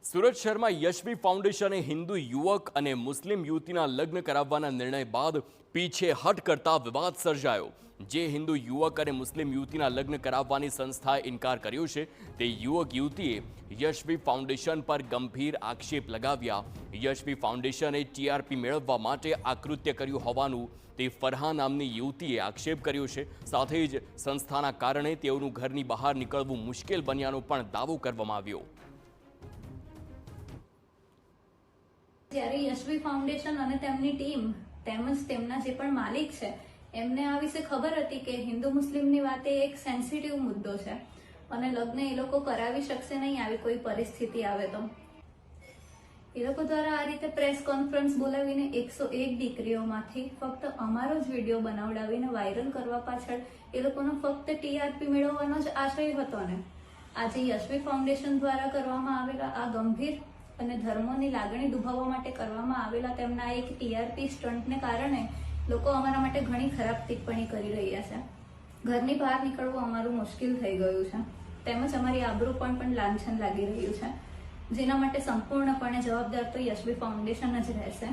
સુરત શહેરમાં યશવી ફાઉન્ડેશને હિન્દુ યુવક અને મુસ્લિમ યુવતીના લગ્ન કરાવવાના નિર્ણય બાદ પીછેહટ કરતા વિવાદ સર્જાયો। જે હિન્દુ યુવક અને મુસ્લિમ યુવતીના લગ્ન કરાવવાની સંસ્થાએ ઇનકાર કર્યો છે તે યુવક યુવતીએ યશવી ફાઉન્ડેશન પર ગંભીર આક્ષેપ લગાવ્યા। યશવી ફાઉન્ડેશને ટીઆરપી મેળવવા માટે આ કૃત્ય કર્યું હોવાનું તે ફરહાન નામની યુવતીએ આક્ષેપ કર્યો છે। સાથે જ સંસ્થાના કારણે તેઓનું ઘરની બહાર નીકળવું મુશ્કેલ બન્યાનો પણ દાવો કરવામાં આવ્યો। જ્યારે યશવી ફાઉન્ડેશન અને તેમની ટીમ તેમજ તેમના જે પણ માલિક છે એમને આ વિશે ખબર હતી કે હિન્દુ મુસ્લિમની વાત એ એક સેન્સિટિવ મુદ્દો છે અને લગ્ન એ લોકો કરાવી શકશે નહીં આવી કોઈ પરિસ્થિતિ આવે તો એ લોકો દ્વારા આ રીતે પ્રેસ કોન્ફરન્સ બોલાવીને 101 દીકરીઓમાંથી ફક્ત અમારો જ વિડીયો બનાવડાવીને વાયરલ કરવા પાછળ એ લોકોનો ફક્ત ટીઆરપી મેળવવાનો જ આશય હતો ને આજે યશવી ફાઉન્ડેશન દ્વારા કરવામાં આવેલા આ ગંભીર અને ધર્મોની લાગણી દુભાવવા માટે કરવામાં આવેલા તેમના એક ટીઆરપી સ્ટન્ટને કારણે લોકો અમારા માટે ઘણી ખરાબ ટિપ્પણી કરી રહ્યા છે। ઘરની બહાર નીકળવું અમારું મુશ્કેલ થઈ ગયું છે તેમજ અમારી આબરૂ પણ લાંછન લાગી રહ્યું છે, જેના માટે સંપૂર્ણપણે જવાબદાર તો યશવી ફાઉન્ડેશન જ રહેશે।